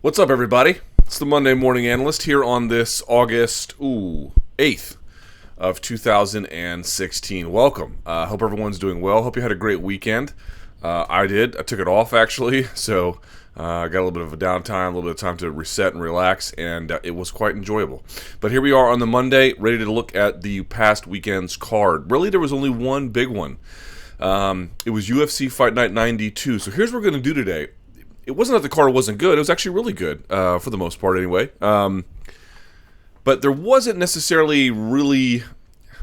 What's up, everybody? It's the Monday Morning Analyst here on this August 8th of 2016. Welcome. Hope everyone's doing well. Hope you had a great weekend. I did. I took it off, actually, so I got a little bit of a downtime, a little bit of time to reset and relax, and it was quite enjoyable. But here we are on the Monday, ready to look at the past weekend's card. Really, there was only one big one. It was UFC Fight Night 92. So here's what we're going to do today. It wasn't that the card wasn't good. It was actually really good, for the most part anyway. But there wasn't necessarily really...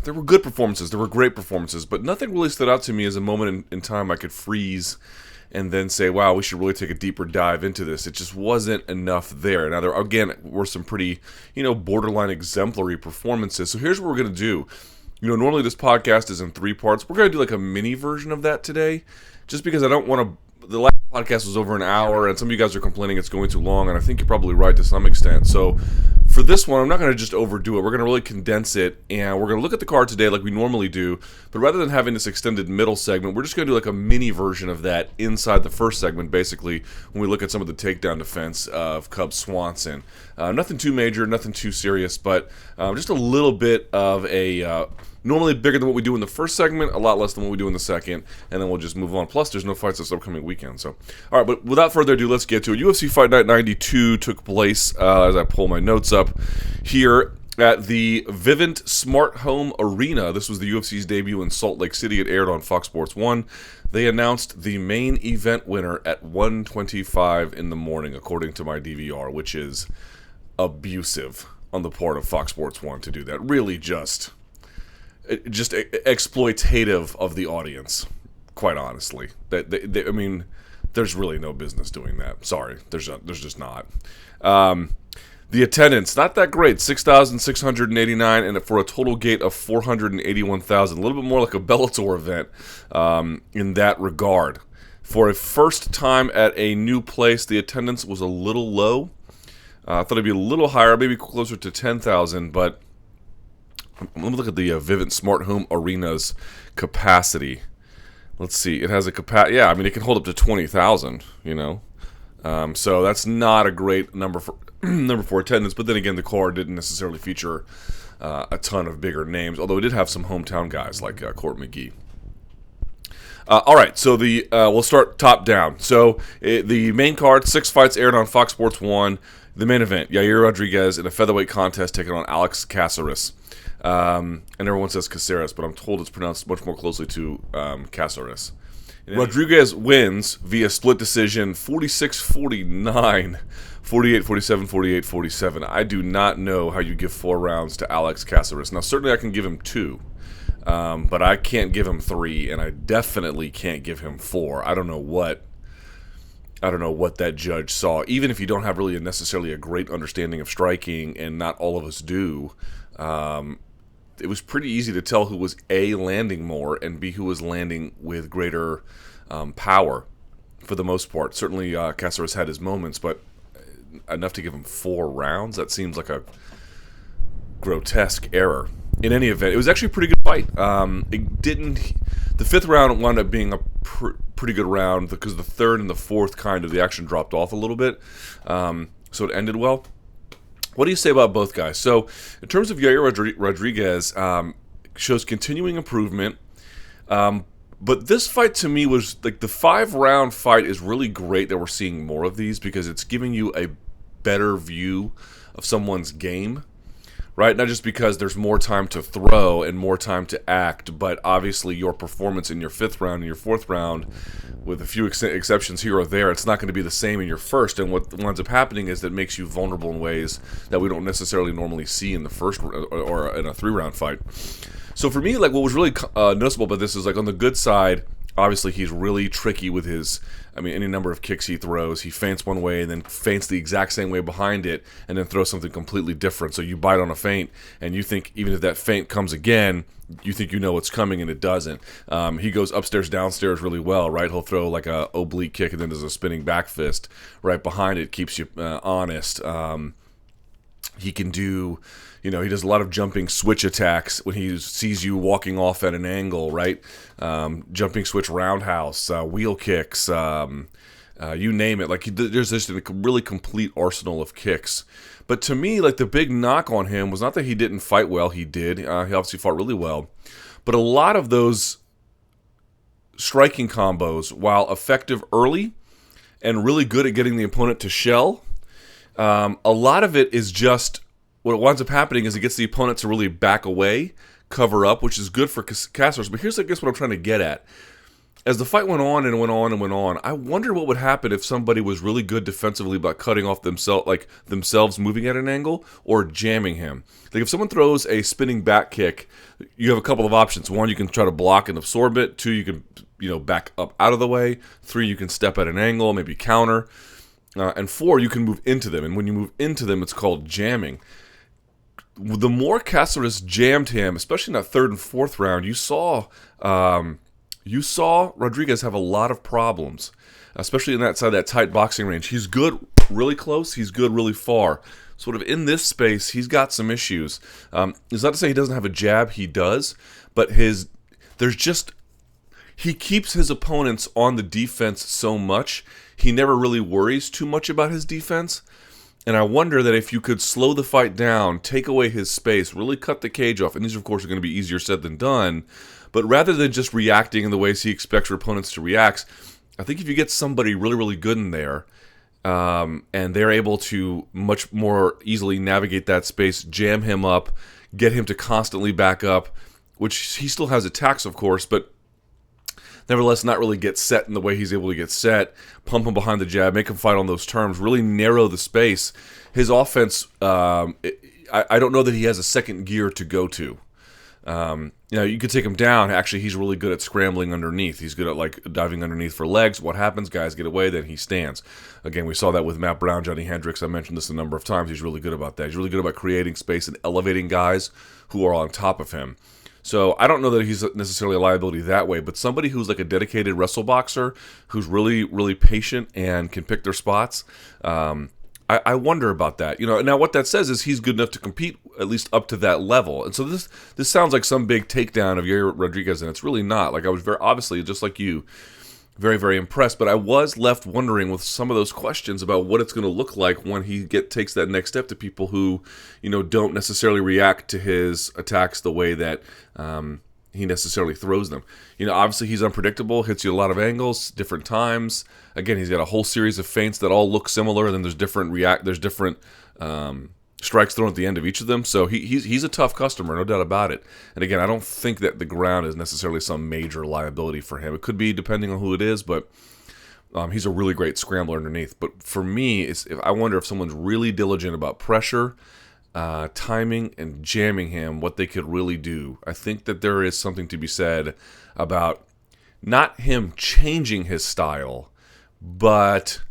There were good performances. There were great performances. But nothing really stood out to me as a moment in time I could freeze and then say, wow, we should really take a deeper dive into this. It just wasn't enough there. Now, there, again, were some pretty, borderline exemplary performances. So here's what we're going to do. Normally this podcast is in 3 parts. We're going to do like a mini version of that today, just because I don't want to... The last podcast was over an hour, and some of you guys are complaining it's going too long, and I think you're probably right to some extent. So for this one, I'm not going to just overdo it. We're going to really condense it, and we're going to look at the card today like we normally do, but rather than having this extended middle segment, we're just going to do like a mini version of that inside the first segment, basically, when we look at some of the takedown defense of Cub Swanson. Nothing too major, nothing too serious, but just a little bit of a... normally bigger than what we do in the first segment, a lot less than what we do in the second, and then we'll just move on. Plus, there's no fights this upcoming weekend. So, all right, but without further ado, let's get to it. UFC Fight Night 92 took place, as I pull my notes up, here at the Vivint Smart Home Arena. This was the UFC's debut in Salt Lake City. It aired on Fox Sports 1. They announced the main event winner at 1:25 in the morning, according to my DVR, which is abusive on the part of Fox Sports 1 to do that. Really just exploitative of the audience, quite honestly. I mean, there's really no business doing that. Sorry, there's just not. The attendance, not that great, 6,689, and for a total gate of 481,000. A little bit more like a Bellator event in that regard. For a first time at a new place, the attendance was a little low. I thought it'd be a little higher, maybe closer to 10,000, but let me look at the Vivint Smart Home Arena's capacity. Let's see. It has a capacity. Yeah, I mean, it can hold up to 20,000, so that's not a great number for attendance. But then again, the card didn't necessarily feature a ton of bigger names, although it did have some hometown guys like Court McGee. All right, so we'll start top down. So the main card, 6 fights aired on Fox Sports 1. The main event, Yair Rodriguez in a featherweight contest taking on Alex Caceres. And everyone says Caceres, but I'm told it's pronounced much more closely to Casarez. Rodriguez wins via split decision 46-49, 48-47, 48-47. I do not know how you give 4 rounds to Alex Caceres. Now, certainly I can give him 2, but I can't give him 3, and I definitely can't give him 4. I don't know what that judge saw. Even if you don't have really necessarily a great understanding of striking, and not all of us do, it was pretty easy to tell who was A, landing more, and B, who was landing with greater power for the most part. Certainly Casarez had his moments, but enough to give him 4 rounds? That seems like a grotesque error. In any event, it was actually a pretty good fight. The 5th round wound up being a pretty good round because the 3rd and the 4th the action dropped off a little bit, so it ended well. What do you say about both guys? So, in terms of Yair Rodriguez, shows continuing improvement. But this fight to me was like the 5-round fight is really great that we're seeing more of these because it's giving you a better view of someone's game, right? Not just because there's more time to throw and more time to act, but obviously your performance in your 5th round and your 4th round, with a few exceptions here or there, it's not going to be the same in your 1st. And what winds up happening is that makes you vulnerable in ways that we don't necessarily normally see in the 1st or in a 3-round fight. So for me, like what was really noticeable about this is like on the good side, obviously he's really tricky with any number of kicks he throws. He feints one way and then feints the exact same way behind it and then throws something completely different. So you bite on a feint and you think even if that feint comes again, you think you know what's coming and it doesn't. He goes upstairs, downstairs really well, right? He'll throw like a oblique kick and then there's a spinning back fist right behind it, keeps you honest. He can do... he does a lot of jumping switch attacks when he sees you walking off at an angle, right? Jumping switch roundhouse, wheel kicks, You name it. Like there's just a really complete arsenal of kicks. But to me, like the big knock on him was not that he didn't fight well. He did. He obviously fought really well. But a lot of those striking combos, while effective early and really good at getting the opponent to shell, a lot of it is just what winds up happening is it gets the opponent to really back away, cover up, which is good for Caceres. But here's, I guess, what I'm trying to get at. As the fight went on and went on and went on, I wonder what would happen if somebody was really good defensively about cutting off themselves moving at an angle or jamming him. Like if someone throws a spinning back kick, you have a couple of options. One, you can try to block and absorb it. Two, you can back up out of the way. Three, you can step at an angle, maybe counter. And four, you can move into them. And when you move into them, it's called jamming. The more Caceres jammed him, especially in that third and fourth round, you saw Rodriguez have a lot of problems, especially inside that tight boxing range. He's good really close. He's good really far. Sort of in this space, he's got some issues. It's not to say he doesn't have a jab. He does. But he keeps his opponents on the defense so much, he never really worries too much about his defense. And I wonder that if you could slow the fight down, take away his space, really cut the cage off, and these, of course, are going to be easier said than done, but rather than just reacting in the ways he expects your opponents to react, I think if you get somebody really, really good in there, and they're able to much more easily navigate that space, jam him up, get him to constantly back up, which he still has attacks, of course, but nevertheless not really get set in the way he's able to get set, pump him behind the jab, make him fight on those terms, really narrow the space. His offense, I don't know that he has a second gear to go to. You could take him down. Actually, he's really good at scrambling underneath. He's good at diving underneath for legs. What happens? Guys get away, then he stands. Again, we saw that with Matt Brown, Johnny Hendricks. I mentioned this a number of times. He's really good about that. He's really good about creating space and elevating guys who are on top of him. So I don't know that he's necessarily a liability that way, but somebody who's like a dedicated wrestle boxer, who's really, really patient and can pick their spots, I wonder about that. Now what that says is he's good enough to compete at least up to that level. And so this sounds like some big takedown of Yair Rodriguez, and it's really not. Like I was very obviously, just like you, very, very impressed, but I was left wondering with some of those questions about what it's going to look like when he takes that next step to people who, don't necessarily react to his attacks the way that he necessarily throws them. Obviously he's unpredictable, hits you a lot of angles, different times. Again, he's got a whole series of feints that all look similar, and then there's different strikes thrown at the end of each of them. So he's a tough customer, no doubt about it. And again, I don't think that the ground is necessarily some major liability for him. It could be depending on who it is, but he's a really great scrambler underneath. But for me, I wonder if someone's really diligent about pressure, timing, and jamming him, what they could really do. I think that there is something to be said about not him changing his style, but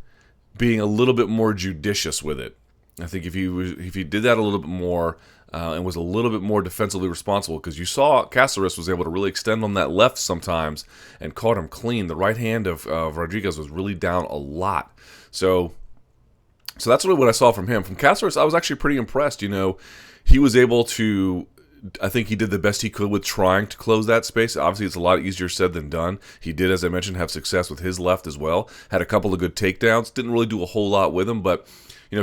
being a little bit more judicious with it. I think if he did that a little bit more and was a little bit more defensively responsible, because you saw Caceres was able to really extend on that left sometimes and caught him clean. The right hand of Rodriguez was really down a lot. So that's really what I saw from him. From Caceres, I was actually pretty impressed. He was able to, I think he did the best he could with trying to close that space. Obviously, it's a lot easier said than done. He did, as I mentioned, have success with his left as well. Had a couple of good takedowns. Didn't really do a whole lot with him, but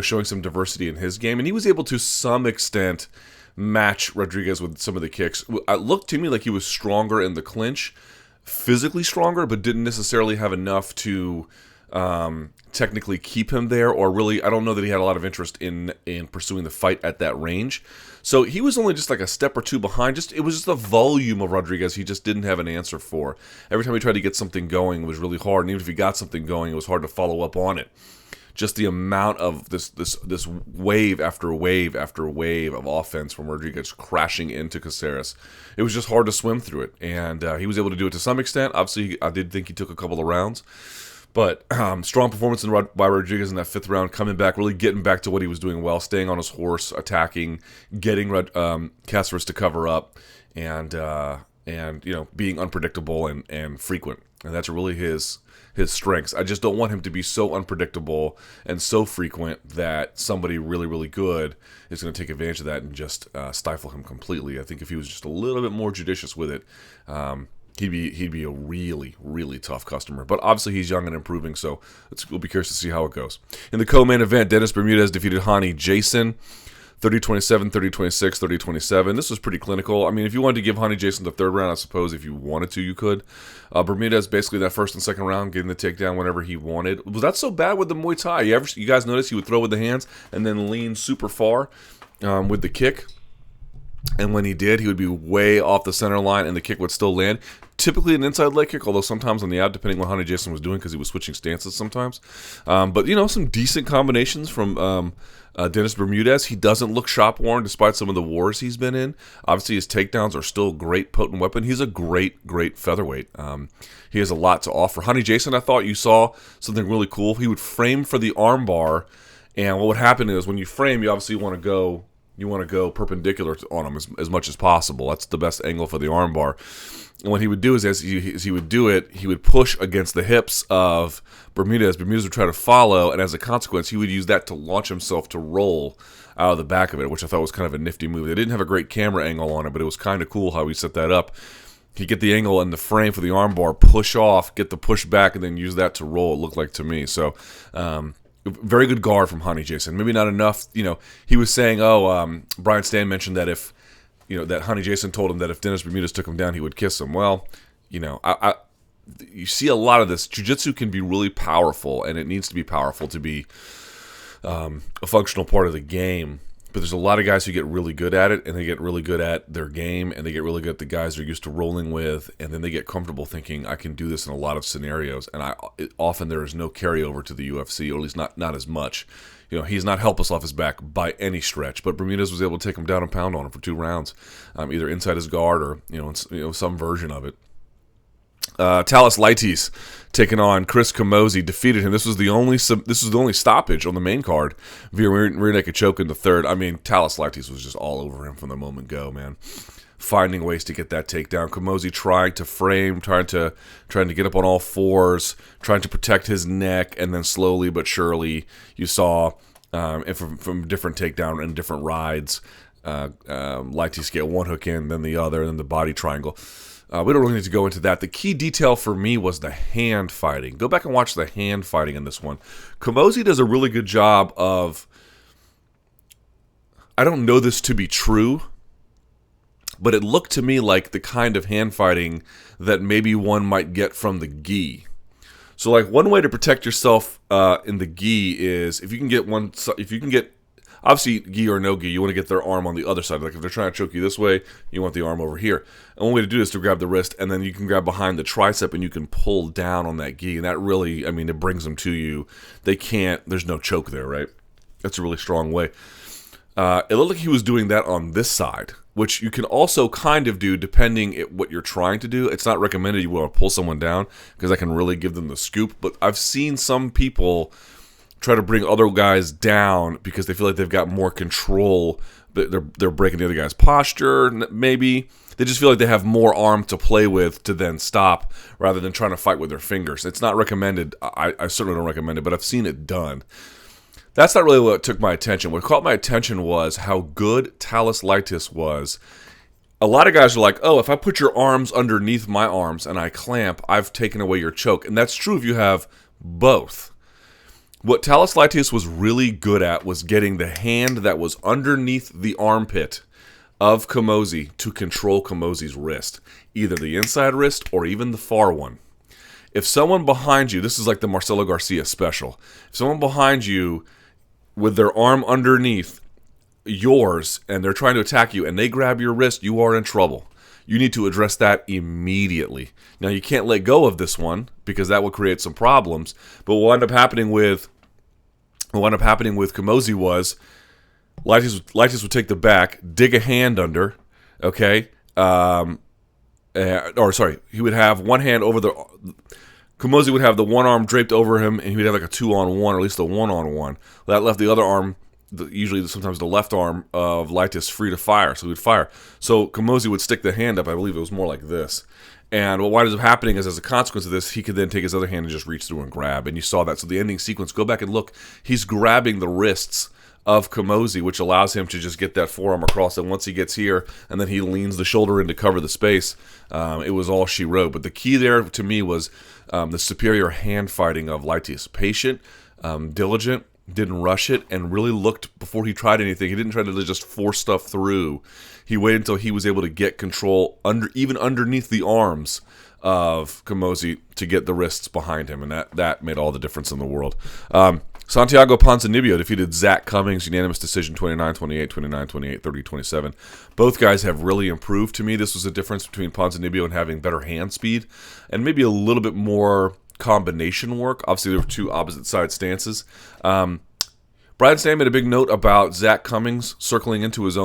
showing some diversity in his game. And he was able to some extent match Rodriguez with some of the kicks. It looked to me like he was stronger in the clinch, physically stronger, but didn't necessarily have enough to technically keep him there, or really, I don't know that he had a lot of interest in pursuing the fight at that range. So he was only just like a step or two behind. It was just the volume of Rodriguez he just didn't have an answer for. Every time he tried to get something going, it was really hard. And even if he got something going, it was hard to follow up on it. Just the amount of this wave after wave after wave of offense from Rodriguez crashing into Caceres. It was just hard to swim through it. And he was able to do it to some extent. Obviously, I did think he took a couple of rounds. But strong performance by Rodriguez in that fifth round, coming back, really getting back to what he was doing well, staying on his horse, attacking, getting Caceres to cover up, and being unpredictable and frequent. And that's really his strengths. I just don't want him to be so unpredictable and so frequent that somebody really, really good is going to take advantage of that and just stifle him completely. I think if he was just a little bit more judicious with it, he'd be a really, really tough customer. But obviously he's young and improving, so we'll be curious to see how it goes. In the co-main event, Dennis Bermudez defeated Hani Jason 30-27, 30-26, 30-27. This was pretty clinical. I mean, if you wanted to give Hani Jason the third round, I suppose if you wanted to, you could. Bermudez basically that first and second round, getting the takedown whenever he wanted. Was that so bad with the Muay Thai? You guys notice he would throw with the hands and then lean super far with the kick? And when he did, he would be way off the center line, and the kick would still land. Typically an inside leg kick, although sometimes on the out, depending on what Hani Jason was doing, because he was switching stances sometimes. But, some decent combinations from Dennis Bermudez. He doesn't look shop-worn despite some of the wars he's been in. Obviously, his takedowns are still a great, potent weapon. He's a great, great featherweight. He has a lot to offer. Hani Jason, I thought you saw something really cool. He would frame for the armbar, and what would happen is when you frame, you obviously want to go perpendicular on him as much as possible. That's the best angle for the armbar. And what he would do is, as he would do it, he would push against the hips of Bermudez. Bermudez would try to follow, and as a consequence, he would use that to launch himself to roll out of the back of it, which I thought was kind of a nifty move. They didn't have a great camera angle on it, but it was kind of cool how he set that up. He'd get the angle and the frame for the armbar, push off, get the push back, and then use that to roll, it looked like to me. So, very good guard from Hani Jason. Maybe not enough. He was saying, Brian Stan mentioned that if, that Hani Jason told him that if Dennis Bermudez took him down, he would kiss him. Well, you see a lot of this. Jiu-jitsu can be really powerful, and it needs to be powerful to be a functional part of the game. But there's a lot of guys who get really good at it, and they get really good at their game, and they get really good at the guys they're used to rolling with, and then they get comfortable thinking, I can do this in a lot of scenarios. And often there is no carryover to the UFC, or at least not as much. He's not helpless off his back by any stretch, but Bermudez was able to take him down and pound on him for 2 rounds, either inside his guard or in some version of it. Talis Laitis taking on Chris Camozzi, defeated him. This was the only stoppage on the main card via rear naked choke in the third. I mean, Talis Laitis was just all over him from the moment go, man. Finding ways to get that takedown. Camozzi trying to frame, trying to get up on all fours, trying to protect his neck, and then slowly but surely you saw from different takedown and different rides, Laitis get one hook in, then the other, and then the body triangle. We don't really need to go into that. The key detail for me was the hand fighting. Go back and watch the hand fighting in this one. Camozzi does a really good job of, I don't know this to be true, but it looked to me like the kind of hand fighting that maybe one might get from the gi. So like one way to protect yourself in the gi is if you can get obviously, gi or no gi, you want to get their arm on the other side. Like if they're trying to choke you this way, you want the arm over here. And one way to do this is to grab the wrist, and then you can grab behind the tricep, and you can pull down on that gi. And that really, it brings them to you. There's no choke there, right? That's a really strong way. It looked like he was doing that on this side, which you can also kind of do depending on what you're trying to do. It's not recommended you want to pull someone down because that can really give them the scoop. But I've seen some people try to bring other guys down because they feel like they've got more control. They're breaking the other guy's posture, maybe. They just feel like they have more arm to play with to then stop rather than trying to fight with their fingers. It's not recommended. I certainly don't recommend it, but I've seen it done. That's not really what took my attention. What caught my attention was how good Talis Laitis was. A lot of guys are like, if I put your arms underneath my arms and I clamp, I've taken away your choke. And that's true if you have both. What Talis Laitis was really good at was getting the hand that was underneath the armpit of Camozzi to control Camozzi's wrist, either the inside wrist or even the far one. If someone behind you, this is like the Marcelo Garcia special, if someone behind you with their arm underneath yours and they're trying to attack you and they grab your wrist, you are in trouble. You need to address that immediately. Now, you can't let go of this one because that will create some problems. But what ended up happening with Camozzi was Laitis would take the back, dig a hand under, okay? He would have one hand over the... Camozzi would have the one arm draped over him, and he would have like a 2-on-1, or at least a 1-on-1. That left the other arm, sometimes the left arm of Laitis, free to fire, so he would fire. So Camozzi would stick the hand up. I believe it was more like this. And what winds up happening is, as a consequence of this, he could then take his other hand and just reach through and grab. And you saw that. So the ending sequence, go back and look. He's grabbing the wrists of Camozzi, which allows him to just get that forearm across. And once he gets here, and then he leans the shoulder in to cover the space, it was all she wrote. But the key there to me was the superior hand fighting of Lactis. Patient, diligent, didn't rush it, and really looked before he tried anything. He didn't try to just force stuff through. He waited until he was able to get control even underneath the arms of Camozzi to get the wrists behind him, and that made all the difference in the world. Santiago Ponzinibbio defeated Zach Cummings, unanimous decision, 29-28, 29-28, 30-27. Both guys have really improved to me. This was a difference between Ponzinibbio and having better hand speed and maybe a little bit more combination work. Obviously, there were two opposite side stances. Brian Stan made a big note about Zach Cummings circling towards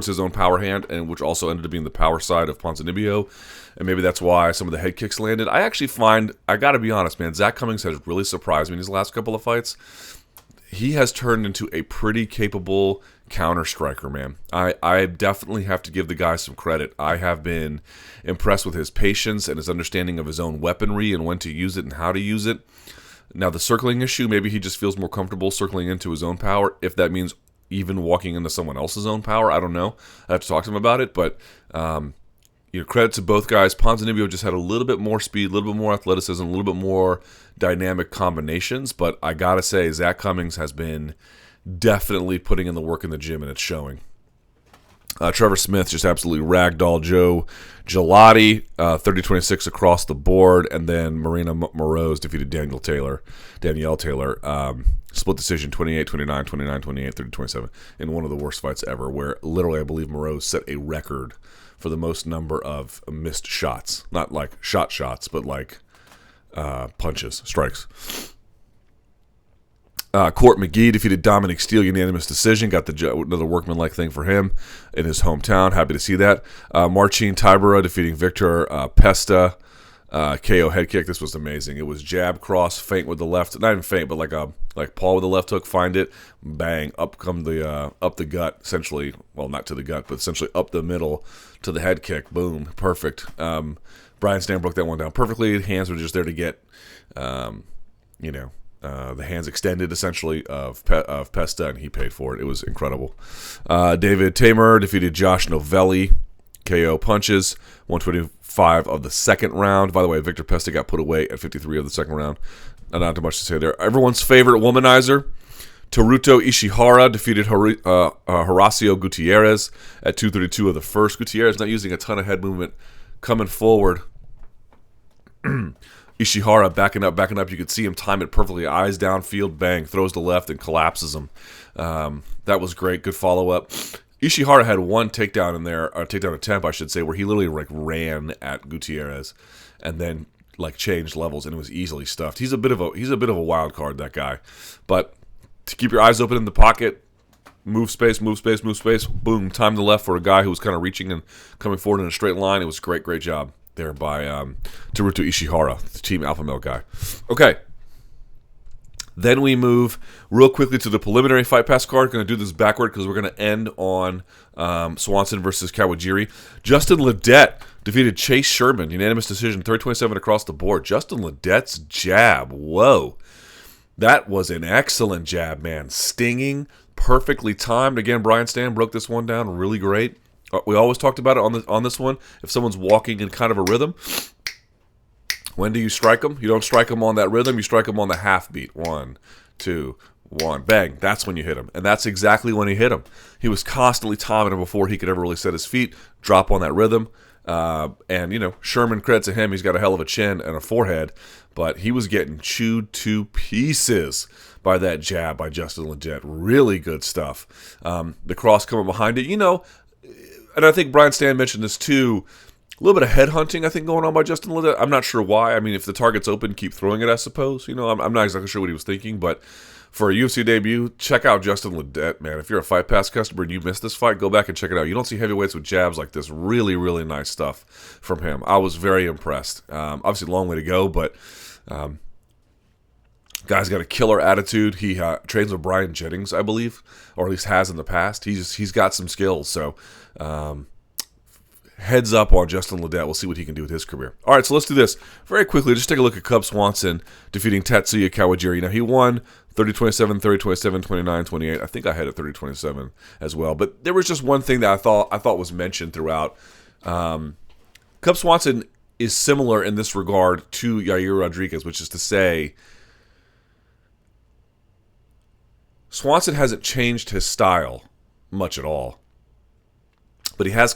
his own power hand, and which also ended up being the power side of Ponzinibbio, and maybe that's why some of the head kicks landed. I actually find, I got to be honest, man, Zach Cummings has really surprised me in his last couple of fights. He has turned into a pretty capable counter striker, man. I definitely have to give the guy some credit. I have been impressed with his patience and his understanding of his own weaponry and when to use it and how to use it. Now, the circling issue, maybe he just feels more comfortable circling into his own power, if that means even walking into someone else's own power. I don't know. I have to talk to him about it, but credit to both guys. Ponzinibbio just had a little bit more speed, a little bit more athleticism, a little bit more dynamic combinations, but I gotta say, Zach Cummings has been definitely putting in the work in the gym, and it's showing. Trevor Smith just absolutely ragdoll Joe Gelati, 30-26 across the board, and then Marina Moreau defeated Danielle Taylor, split decision 28-29, 29-28, 30-27, in one of the worst fights ever, where literally I believe Moreau set a record for the most number of missed shots. Not like shots, but like punches, strikes. Court McGee defeated Dominic Steele, unanimous decision. Got another workmanlike thing for him in his hometown. Happy to see that. Marcin Tybura defeating Victor Pesta, KO head kick. This was amazing. It was jab, cross, feint with the left. Not even feint, but like Paul with the left hook. Find it, bang, up the gut. Essentially, well, not to the gut, but essentially up the middle to the head kick. Boom, perfect. Brian Stan broke that one down perfectly. Hands were just there to get, the hands extended, essentially, of Pesta, and he paid for it. It was incredible. David Tamer defeated Josh Novelli, KO punches, 125 of the second round. By the way, Victor Pesta got put away at 53 of the second round. Not too much to say there. Everyone's favorite womanizer, Teruto Ishihara, defeated Horacio Gutierrez at 232 of the first. Gutierrez not using a ton of head movement, coming forward. Ishihara backing up. You could see him time it perfectly. Eyes downfield, bang, throws to left and collapses him. That was great. Good follow-up. Ishihara had one takedown in there, or takedown attempt, I should say, where he literally ran at Gutierrez and then changed levels, and it was easily stuffed. He's a bit of a wild card, that guy. But to keep your eyes open in the pocket, move space, boom, time to the left for a guy who was kind of reaching and coming forward in a straight line. It was great job there by Teruto Ishihara, the Team Alpha Male guy. Okay. Then we move real quickly to the preliminary Fight Pass card. Going to do this backward because we're going to end on Swanson versus Kawajiri. Justin Ledet defeated Chase Sherman, unanimous decision, 30-27 across the board. Justin Ledet's jab, whoa. That was an excellent jab, man. Stinging, perfectly timed. Again, Brian Stan broke this one down really great. We always talked about it on this one. If someone's walking in kind of a rhythm, when do you strike them? You don't strike them on that rhythm. You strike them on the half beat. 1, 2, 1, bang. That's when you hit him. And that's exactly when he hit him. He was constantly timing him before he could ever really set his feet, drop on that rhythm. And Sherman, credit to him. He's got a hell of a chin and a forehead, but he was getting chewed to pieces by that jab by Justin Ledet. Really good stuff. The cross coming behind it, and I think Brian Stan mentioned this too, a little bit of head hunting, I think, going on by Justin Ledet. I'm not sure why. I mean, if the target's open, keep throwing it, I suppose. I'm not exactly sure what he was thinking, but for a UFC debut, check out Justin Ledet, man. If you're a Fight Pass customer and you missed this fight, go back and check it out. You don't see heavyweights with jabs like this. Really, really nice stuff from him. I was very impressed. Obviously, long way to go, but guy's got a killer attitude. He trains with Brian Jennings, I believe, or at least has in the past. He's got some skills, so heads up on Justin Ledet. We'll see what he can do with his career. All right, so let's do this very quickly. Just take a look at Cub Swanson defeating Tatsuya Kawajiri. Now, he won 30-27, 30-27, 29-28. I think I had it 30-27 as well. But there was just one thing that I thought was mentioned throughout. Cub Swanson is similar in this regard to Yair Rodriguez, which is to say, Swanson hasn't changed his style much at all. But he has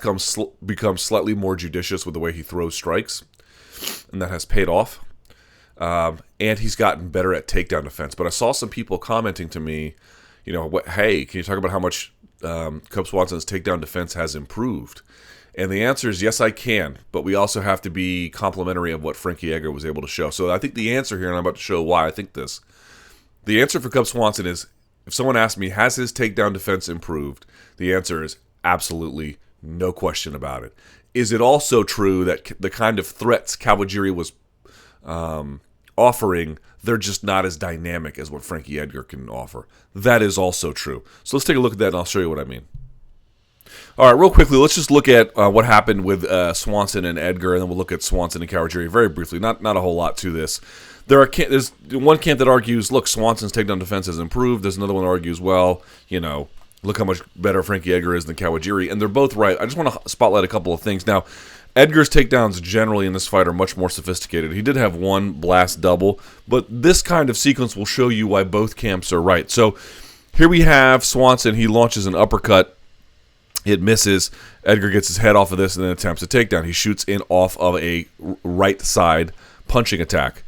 become slightly more judicious with the way he throws strikes, and that has paid off. And he's gotten better at takedown defense. But I saw some people commenting to me, hey, can you talk about how much Cub Swanson's takedown defense has improved? And the answer is yes, I can. But we also have to be complimentary of what Frankie Edgar was able to show. So I think the answer here, and I'm about to show why I think this, the answer for Cub Swanson is, if someone asks me, has his takedown defense improved? The answer is absolutely, no question about it. Is it also true that the kind of threats Kawajiri was offering, they're just not as dynamic as what Frankie Edgar can offer? That is also true. So let's take a look at that, and I'll show you what I mean. All right, real quickly, let's just look at what happened with Swanson and Edgar, and then we'll look at Swanson and Kawajiri very briefly. Not a whole lot to this. There's one camp that argues, look, Swanson's takedown defense has improved. There's another one that argues, well, look how much better Frankie Edgar is than Kawajiri, and they're both right. I just want to spotlight a couple of things. Now, Edgar's takedowns generally in this fight are much more sophisticated. He did have one blast double, but this kind of sequence will show you why both camps are right. So here we have Swanson. He launches an uppercut. It misses. Edgar gets his head off of this and then attempts a takedown. He shoots in off of a right side punching attack,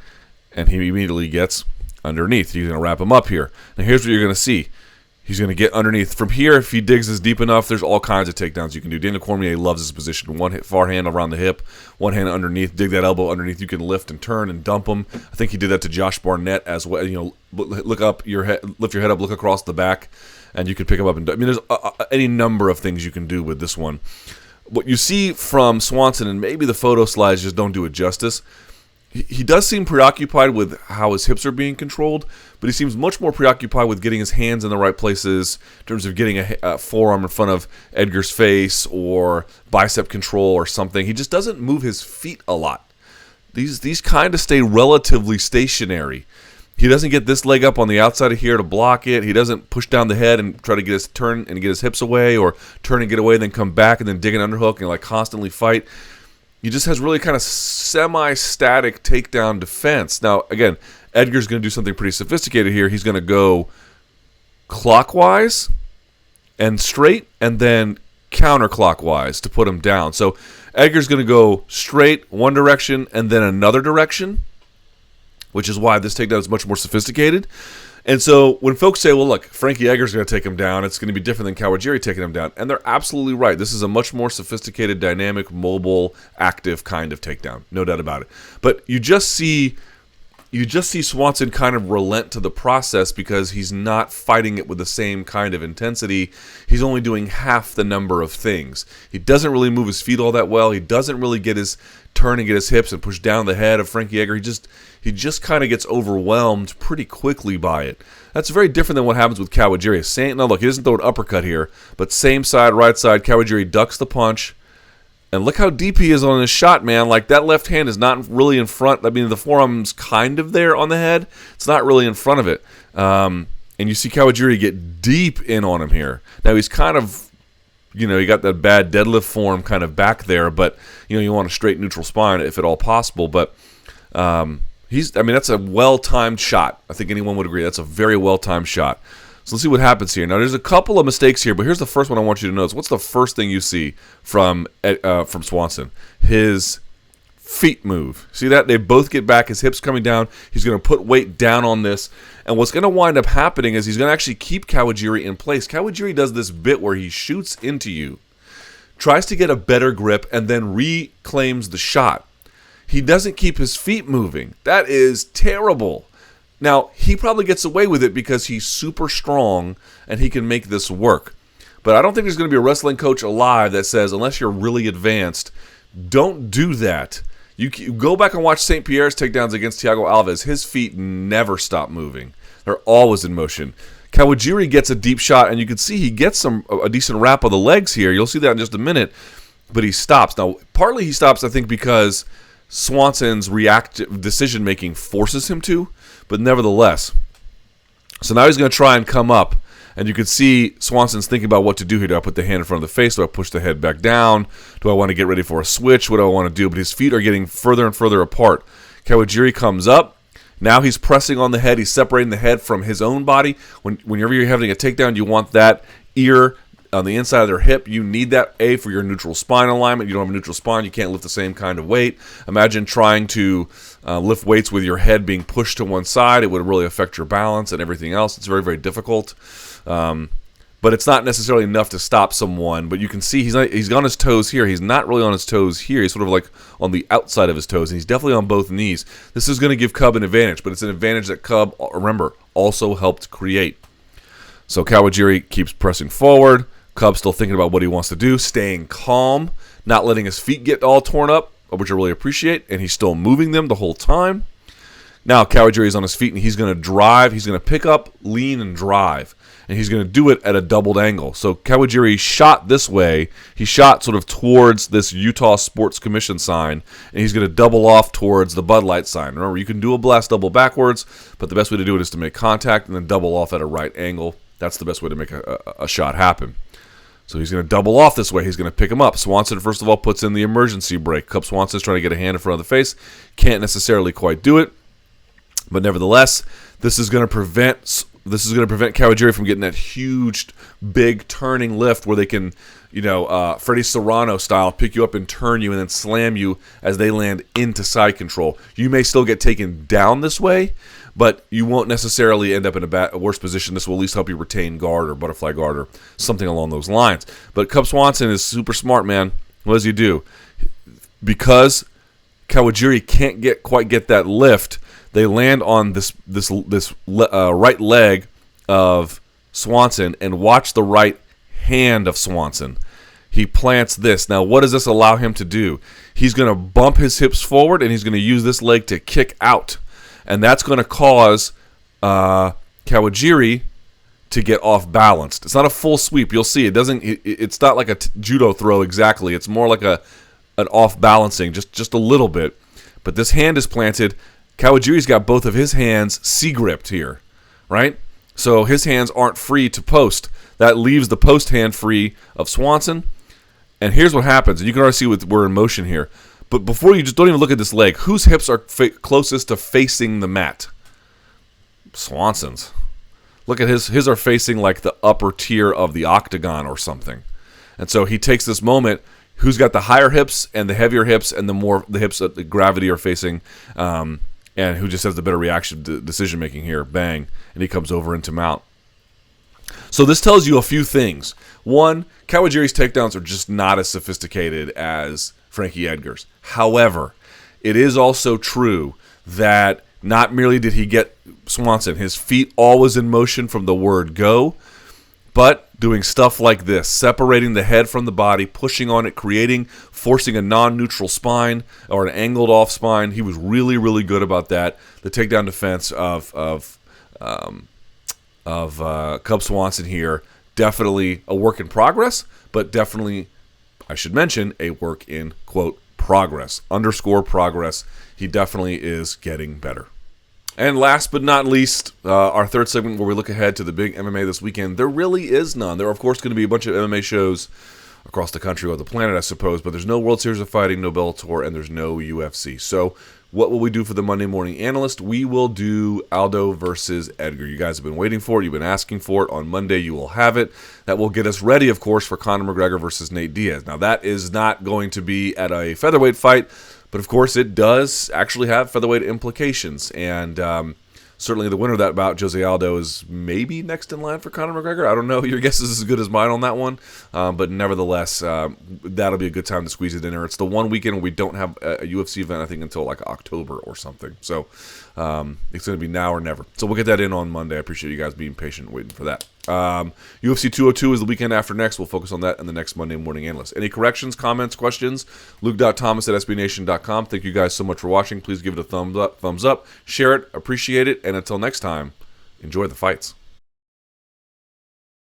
and he immediately gets underneath. He's going to wrap him up here. Now here's what you're going to see. He's going to get underneath. From here, if he digs this deep enough, there's all kinds of takedowns you can do. Daniel Cormier loves this position. One hit, far hand around the hip, one hand underneath, dig that elbow underneath. You can lift and turn and dump him. I think he did that to Josh Barnett as well. Look up your head, lift your head up, look across the back, and you can pick him up. And there's any number of things you can do with this one. What you see from Swanson, and maybe the photo slides just don't do it justice, he does seem preoccupied with how his hips are being controlled, but he seems much more preoccupied with getting his hands in the right places in terms of getting a forearm in front of Edgar's face or bicep control or something. He just doesn't move his feet a lot. These kind of stay relatively stationary. He doesn't get this leg up on the outside of here to block it. He doesn't push down the head and try to get his turn and get his hips away, or turn and get away, then come back and then dig an underhook and constantly fight. He just has really kind of semi-static takedown defense. Now, again, Edgar's going to do something pretty sophisticated here. He's going to go clockwise and straight, and then counterclockwise to put him down. So Edgar's going to go straight one direction and then another direction, which is why this takedown is much more sophisticated. And so when folks say, well, look, Frankie Edgar's going to take him down, it's going to be different than Kawajiri taking him down. And they're absolutely right. This is a much more sophisticated, dynamic, mobile, active kind of takedown. No doubt about it. But you just see Swanson kind of relent to the process because he's not fighting it with the same kind of intensity. He's only doing half the number of things. He doesn't really move his feet all that well. He doesn't really get his turn and get his hips and push down the head of Frankie Edgar. He just kind of gets overwhelmed pretty quickly by it. That's very different than what happens with Kawajiri. Now look, he doesn't throw an uppercut here, but same side, right side, Kawajiri ducks the punch. And look how deep he is on his shot, man. That left hand is not really in front. I mean, the forearm's kind of there on the head. It's not really in front of it. And you see Kawajiri get deep in on him here. Now, he's kind of, he got that bad deadlift form kind of back there. But, you want a straight neutral spine if at all possible. But that's a well-timed shot. I think anyone would agree. That's a very well-timed shot. So let's see what happens here. Now, there's a couple of mistakes here, but here's the first one I want you to notice. What's the first thing you see from Swanson? His feet move. See that? They both get back. His hips coming down. He's going to put weight down on this. And what's going to wind up happening is he's going to actually keep Kawajiri in place. Kawajiri does this bit where he shoots into you, tries to get a better grip, and then reclaims the shot. He doesn't keep his feet moving. That is terrible. Now, he probably gets away with it because he's super strong and he can make this work. But I don't think there's going to be a wrestling coach alive that says, unless you're really advanced, don't do that. You go back and watch St. Pierre's takedowns against Thiago Alves. His feet never stop moving. They're always in motion. Kawajiri gets a deep shot, and you can see he gets a decent wrap of the legs here. You'll see that in just a minute. But he stops. Now, partly he stops, I think, because Swanson's reactive decision-making forces him to. But nevertheless, So now he's going to try and come up. And you can see Swanson's thinking about what to do here. Do I put the hand in front of the face? Do I push the head back down? Do I want to get ready for a switch? What do I want to do? But his feet are getting further and further apart. Kawajiri comes up. Now he's pressing on the head. He's separating the head from his own body. Whenever you're having a takedown, you want that ear on the inside of their hip. You need that, A, for your neutral spine alignment. You don't have a neutral spine, you can't lift the same kind of weight. Imagine trying to lift weights with your head being pushed to one side. It would really affect your balance and everything else. It's very, very difficult. But it's not necessarily enough to stop someone. But you can see he's on his toes here. He's not really on his toes here. He's sort of like on the outside of his toes, and he's definitely on both knees. This is going to give Cub an advantage, but it's an advantage that Cub, remember, also helped create. So Kawajiri keeps pressing forward. Cub's still thinking about what he wants to do, staying calm, not letting his feet get all torn up, which I really appreciate, and he's still moving them the whole time. Now Kawajiri's on his feet, and he's going to drive. He's going to pick up, lean, and drive. And he's going to do it at a doubled angle. So Kawajiri shot this way. He shot sort of towards this Utah Sports Commission sign, and he's going to double off towards the Bud Light sign. Remember, you can do a blast double backwards, but the best way to do it is to make contact and then double off at a right angle. That's the best way to make a shot happen. So he's going to double off this way. He's going to pick him up. Swanson, first of all, puts in the emergency brake. Cub Swanson's trying to get a hand in front of the face. Can't necessarily quite do it. But nevertheless, this is going to prevent Kawajiri from getting that huge, big turning lift where they can, Freddie Serrano style, pick you up and turn you and then slam you as they land into side control. You may still get taken down this way, but you won't necessarily end up in a worse position. This will at least help you retain guard or butterfly guard or something along those lines. But Cub Swanson is super smart, man. What does he do? Because Kawajiri can't quite get that lift, they land on this right leg of Swanson and watch the right hand of Swanson. He plants this. Now, what does this allow him to do? He's going to bump his hips forward, and he's going to use this leg to kick out. And that's going to cause Kawajiri to get off balanced. It's not a full sweep. You'll see. It's not like a judo throw exactly. It's more like an off balancing, just a little bit. But this hand is planted. Kawajiri's got both of his hands C-gripped here, right? So his hands aren't free to post. That leaves the post hand free of Swanson. And here's what happens. And you can already see we're in motion here. But before you just don't even look at this leg. Whose hips are closest to facing the mat? Swanson's. Look at his are facing like the upper tier of the octagon or something. And so he takes this moment. Who's got the higher hips and the heavier hips and the hips that the gravity are facing, and who just has the better reaction to decision making here? Bang, and he comes over into mount. So this tells you a few things. One, Kawajiri's takedowns are just not as sophisticated as Frankie Edgar's. However, it is also true that not merely did he get Swanson, his feet always in motion from the word go, but doing stuff like this, separating the head from the body, pushing on it, forcing a non-neutral spine or an angled off spine. He was really, really good about that. The takedown defense of Cub Swanson here, definitely a work in progress, but definitely, I should mention, a work in, quote, progress, _progress. He definitely is getting better. And last but not least, our third segment where we look ahead to the big MMA this weekend. There really is none. There are, of course, going to be a bunch of MMA shows across the country or the planet, I suppose, but there's no World Series of Fighting, no Bellator, and there's no UFC. So what will we do for the Monday Morning Analyst? We will do Aldo versus Edgar. You guys have been waiting for it. You've been asking for it. On Monday, you will have it. That will get us ready, of course, for Conor McGregor versus Nate Diaz. Now, that is not going to be at a featherweight fight, but, of course, it does actually have featherweight implications. And certainly the winner of that bout, Jose Aldo, is maybe next in line for Conor McGregor. I don't know. Your guess is as good as mine on that one. But nevertheless, that'll be a good time to squeeze it in there. It's the one weekend where we don't have a UFC event, I think, until like October or something. So it's going to be now or never. So we'll get that in on Monday. I appreciate you guys being patient waiting for that. UFC 202 is the weekend after next. We'll focus on that in the next Monday Morning Analyst. Any corrections, comments, questions? Luke.thomas@sbnation.com. Thank you guys so much for watching. Please give it a thumbs up, share it, appreciate it, and until next time, enjoy the fights.